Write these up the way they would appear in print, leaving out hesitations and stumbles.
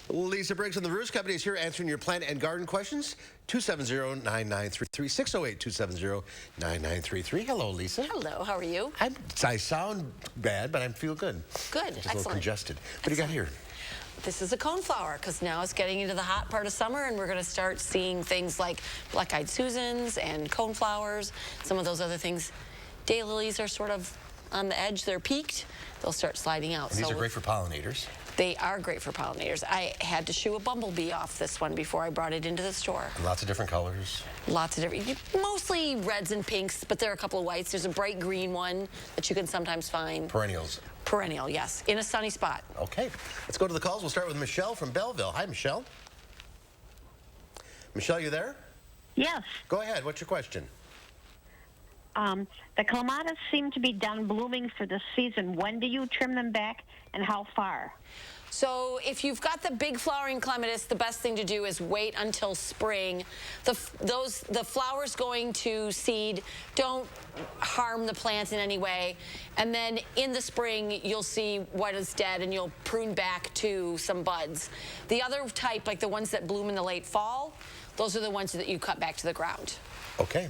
Lisa Briggs and the Roost Company is here answering your plant and garden questions. 270-9933, 608-270-9933. Hello, Lisa. Hello, how are you? I sound bad, but I feel good. Good, Just a little congested. What do you got here? This is a coneflower, because now it's getting into the hot part of summer, and we're going to start seeing things like black-eyed Susans and coneflowers, some of those other things. Daylilies are sort of on the edge. They're peaked. They'll start sliding out. And these are great for pollinators. They are great for pollinators. I had to shoo a bumblebee off this one before I brought it into the store. And lots of different colors. Lots of different, mostly reds and pinks, but there are a couple of whites. There's a bright green one that you can sometimes find. Perennials. Perennial, yes, in a sunny spot. Okay, let's go to the calls. We'll start with Michelle from Belleville. Hi, Michelle. Michelle, you there? Yes. Go ahead. What's your question? The clematis seem to be done blooming for the season. When do you trim them back, and how far? So if you've got the big flowering clematis, the best thing to do is wait until spring. The flowers going to seed don't harm the plant in any way. And then in the spring, you'll see what is dead, and you'll prune back to some buds. The other type, like the ones that bloom in the late fall, those are the ones that you cut back to the ground. Okay.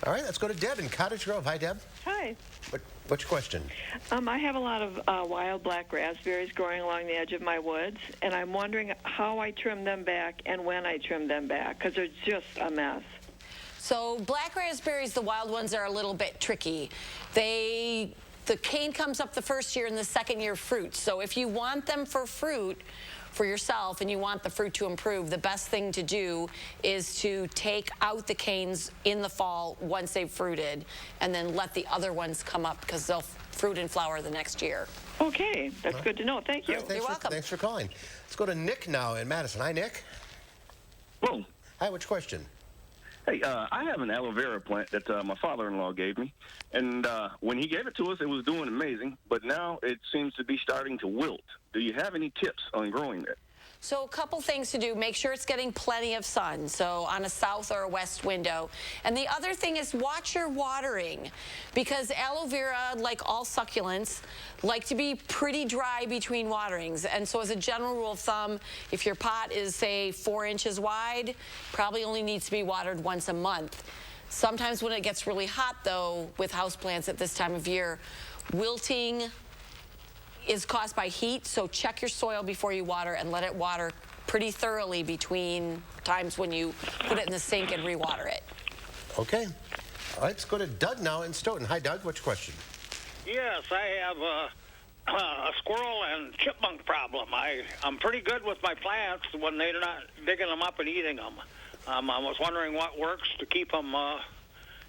All right, let's go to Deb in Cottage Grove. Hi, Deb. Hi. What's your question? I have a lot of wild black raspberries growing along the edge of my woods, and I'm wondering how I trim them back and when I trim them back, because they're just a mess. So black raspberries, the wild ones, are a little bit tricky. The cane comes up the first year, and the second year fruit. So if you want them for fruit for yourself and you want the fruit to improve, the best thing to do is to take out the canes in the fall once they've fruited, and then let the other ones come up, because they'll fruit and flower the next year. Okay, that's good to know. Thank you. You're welcome. Thanks for calling. Let's go to Nick now in Madison. Hi, Nick. Hello. Hi, what's your question? Hey, I have an aloe vera plant that my father-in-law gave me, and when he gave it to us, it was doing amazing, but now it seems to be starting to wilt. Do you have any tips on growing it? So a couple things to do. Make sure it's getting plenty of sun, so on a south or a west window. And the other thing is watch your watering, because aloe vera, like all succulents, like to be pretty dry between waterings. And so as a general rule of thumb, if your pot is, say, 4 inches wide, probably only needs to be watered once a month. Sometimes when it gets really hot, though, with houseplants at this time of year, wilting is caused by heat, so check your soil before you water and let it water pretty thoroughly between times when you put it in the sink and rewater it. Okay. All right, let's go to Doug now in Stoughton. Hi, Doug. What's your question? Yes, I have a squirrel and chipmunk problem. I'm pretty good with my plants when they're not digging them up and eating them. I was wondering what works to keep them away.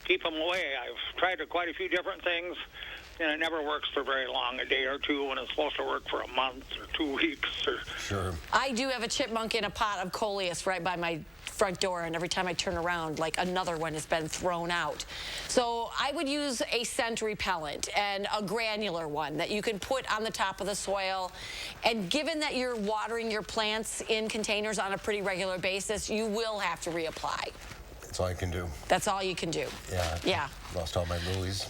I've tried quite a few different things, and it never works for very long, a day or two, when it's supposed to work for a month or 2 weeks. Sure. I do have a chipmunk in a pot of coleus right by my front door, and every time I turn around, like, another one has been thrown out. So I would use a scent repellent, and a granular one that you can put on the top of the soil. And given that you're watering your plants in containers on a pretty regular basis, you will have to reapply. That's all you can do. That's all you can do. Yeah. Lost all my lilies.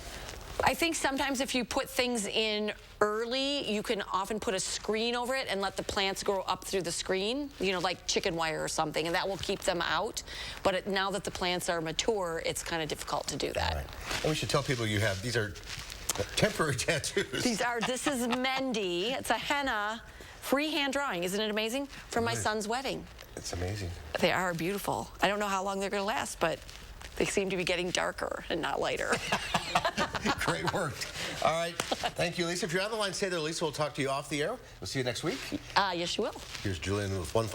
I think sometimes if you put things in early, you can often put a screen over it and let the plants grow up through the screen, you know, like chicken wire or something, and that will keep them out. But now that the plants are mature, it's kind of difficult to do that. Right. And we should tell people you have, these are temporary tattoos. This is Mendy. It's a henna freehand drawing. Isn't it amazing? From my son's wedding. It's amazing. They are beautiful. I don't know how long they're going to last, but they seem to be getting darker and not lighter. Great work. All right. Thank you, Lisa. If you're on the line, stay there, Lisa. We'll talk to you off the air. We'll see you next week. Yes, you will. Here's Julian with one.